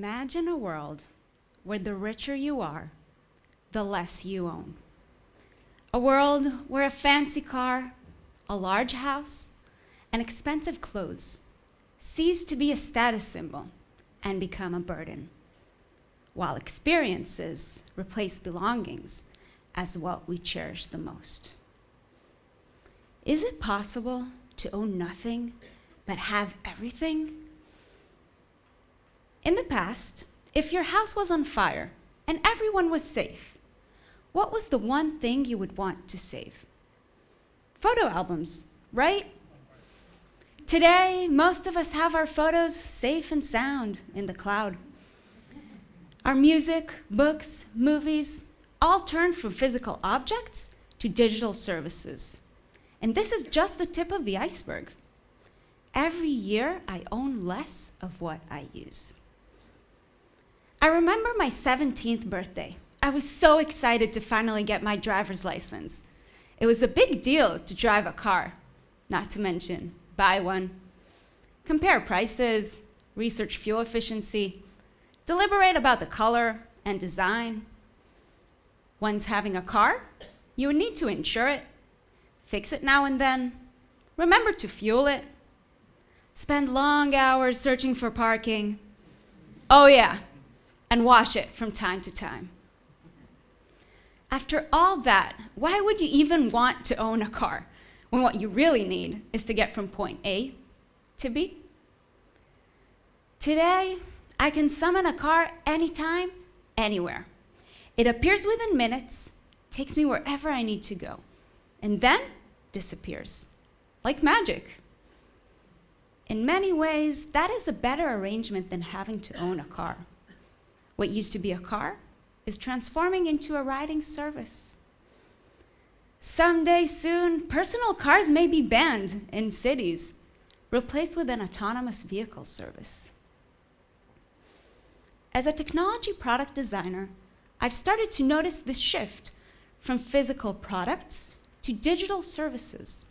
Imagine a world where the richer you are, the less you own. A world where a fancy car, a large house, and expensive clothes cease to be a status symbol and become a burden, while experiences replace belongings as what we cherish the most. Is it possible to own nothing but have everything? In the past, if your house was on fire and everyone was safe, what was the one thing you would want to save? Photo albums, right? Today, most of us have our photos safe and sound in the cloud. Our music, books, movies, all turn from physical objects to digital services. And this is just the tip of the iceberg. Every year, I own less of what I use. I remember my 17th birthday. I was so excited to finally get my driver's license. It was a big deal to drive a car, not to mention buy one, compare prices, research fuel efficiency, deliberate about the color and design. Once having a car, you would need to insure it, fix it now and then, remember to fuel it, spend long hours searching for parking. Oh yeah, and wash it from time to time. After all that, why would you even want to own a car when what you really need is to get from point A to B? Today, I can summon a car anytime, anywhere. It appears within minutes, takes me wherever I need to go, and then disappears, like magic. In many ways, that is a better arrangement than having to own a car. What used to be a car is transforming into a riding service. Someday soon, personal cars may be banned in cities, replaced with an autonomous vehicle service. As a technology product designer, I've started to notice this shift from physical products to digital services.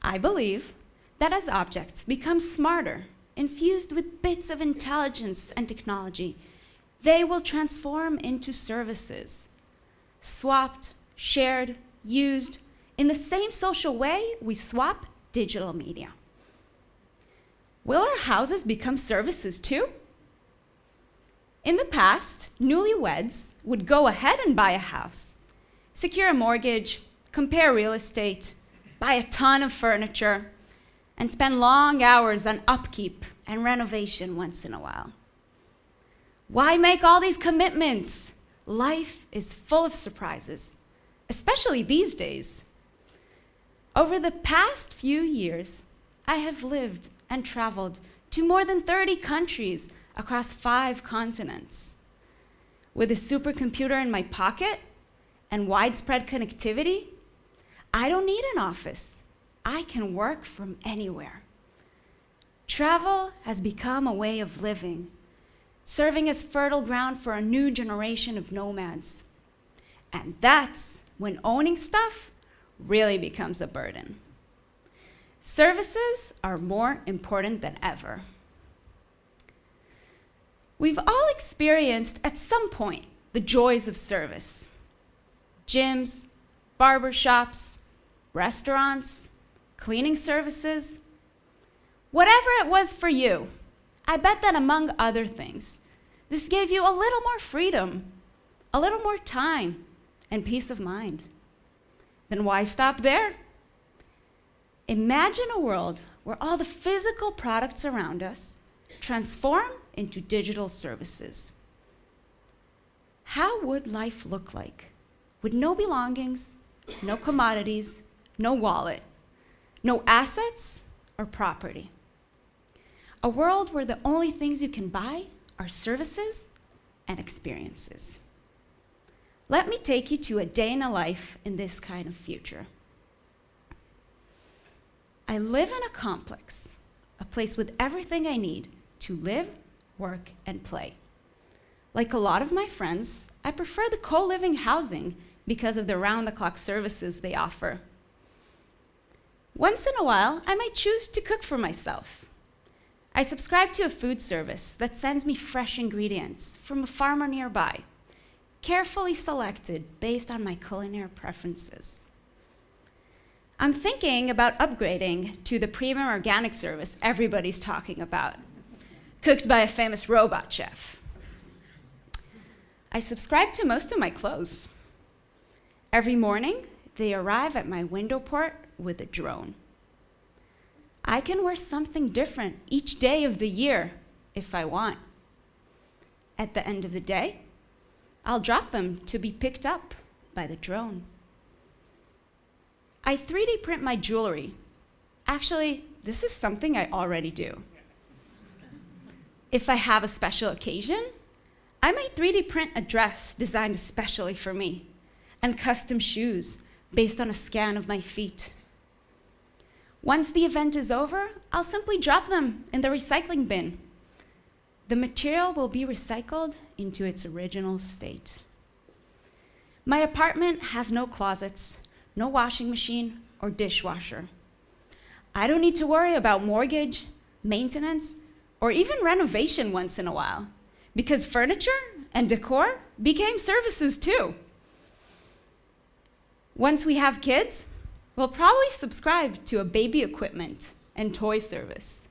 I believe that as objects become smarter, infused with bits of intelligence and technology, they will transform into services, swapped, shared, used in the same social way we swap digital media. Will our houses become services too? In the past, newlyweds would go ahead and buy a house, secure a mortgage, compare real estate, buy a ton of furniture, and spend long hours on upkeep and renovation once in a while. Why make all these commitments? Life is full of surprises, especially these days. Over the past few years, I have lived and traveled to more than 30 countries across 5 continents. With a supercomputer in my pocket and widespread connectivity, I don't need an office. I can work from anywhere. Travel has become a way of living, serving as fertile ground for a new generation of nomads. And that's when owning stuff really becomes a burden. Services are more important than ever. We've all experienced at some point the joys of service. Gyms, barbershops, restaurants, cleaning services. Whatever it was for you, I bet that among other things, this gave you a little more freedom, a little more time, and peace of mind. Then why stop there? Imagine a world where all the physical products around us transform into digital services. How would life look like with no belongings, no commodities, no wallet, no assets or property? A world where the only things you can buy are services and experiences. Let me take you to a day in a life in this kind of future. I live in a complex, a place with everything I need to live, work, and play. Like a lot of my friends, I prefer the co-living housing because of the round-the-clock services they offer. Once in a while, I might choose to cook for myself. I subscribe to a food service that sends me fresh ingredients from a farmer nearby, carefully selected based on my culinary preferences. I'm thinking about upgrading to the premium organic service everybody's talking about, cooked by a famous robot chef. I subscribe to most of my clothes. Every morning, they arrive at my window port with a drone. I can wear something different each day of the year if I want. At the end of the day, I'll drop them to be picked up by the drone. I 3D print my jewelry. Actually, this is something I already do. If I have a special occasion, I might 3D print a dress designed especially for me and custom shoes based on a scan of my feet. Once the event is over, I'll simply drop them in the recycling bin. The material will be recycled into its original state. My apartment has no closets, no washing machine or dishwasher. I don't need to worry about mortgage, maintenance, or even renovation once in a while, because furniture and decor became services too. Once we have kids, we'll probably subscribe to a baby equipment and toy service.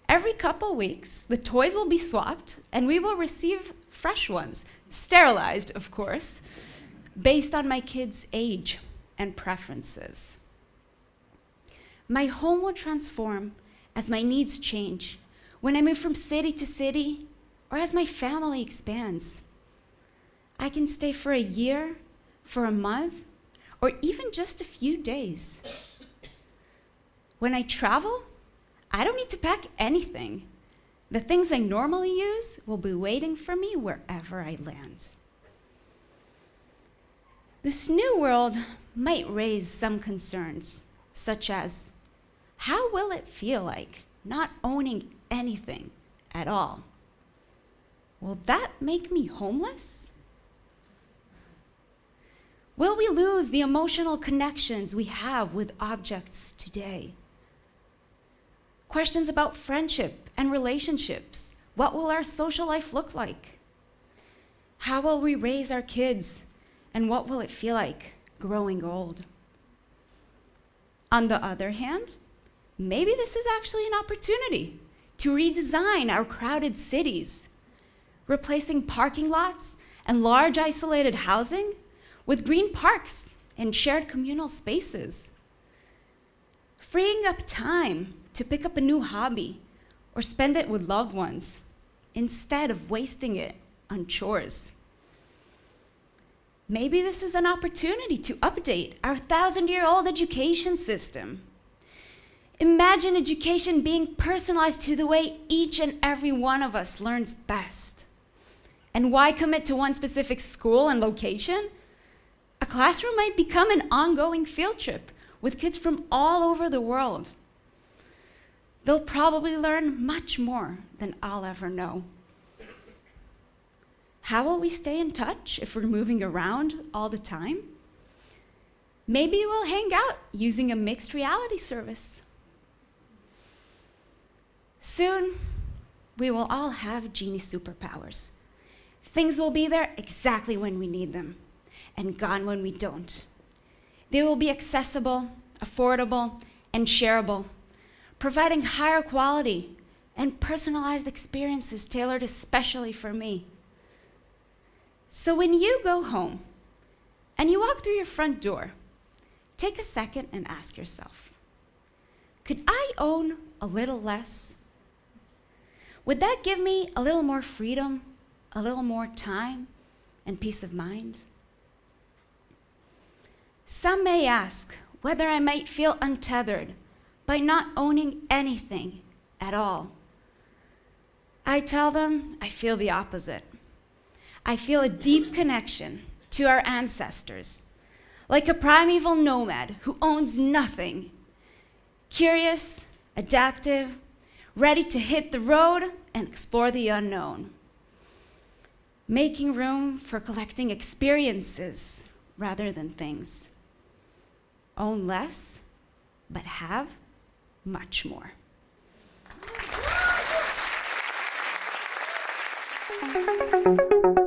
Every couple weeks, the toys will be swapped and we will receive fresh ones, sterilized, of course, based on my kids' age and preferences. My home will transform as my needs change, when I move from city to city, or as my family expands. I can stay for a year, for a month, or even just a few days. When I travel, I don't need to pack anything. The things I normally use will be waiting for me wherever I land. This new world might raise some concerns, such as, how will it feel like not owning anything at all? Will that make me homeless? Will we lose the emotional connections we have with objects today? Questions about friendship and relationships. What will our social life look like? How will we raise our kids? And what will it feel like growing old? On the other hand, maybe this is actually an opportunity to redesign our crowded cities, replacing parking lots and large isolated housing with green parks and shared communal spaces. Freeing up time to pick up a new hobby or spend it with loved ones instead of wasting it on chores. Maybe this is an opportunity to update our 1,000-year-old education system. Imagine education being personalized to the way each and every one of us learns best. And why commit to one specific school and location? A classroom might become an ongoing field trip with kids from all over the world. They'll probably learn much more than I'll ever know. How will we stay in touch if we're moving around all the time? Maybe we'll hang out using a mixed reality service. Soon, we will all have genie superpowers. Things will be there exactly when we need them, and gone when we don't. They will be accessible, affordable, and shareable, providing higher quality and personalized experiences tailored especially for me. So when you go home and you walk through your front door, take a second and ask yourself, could I own a little less? Would that give me a little more freedom, a little more time, and peace of mind? Some may ask whether I might feel untethered by not owning anything at all. I tell them I feel the opposite. I feel a deep connection to our ancestors, like a primeval nomad who owns nothing, curious, adaptive, ready to hit the road and explore the unknown, making room for collecting experiences rather than things. Own less, but have much more. you.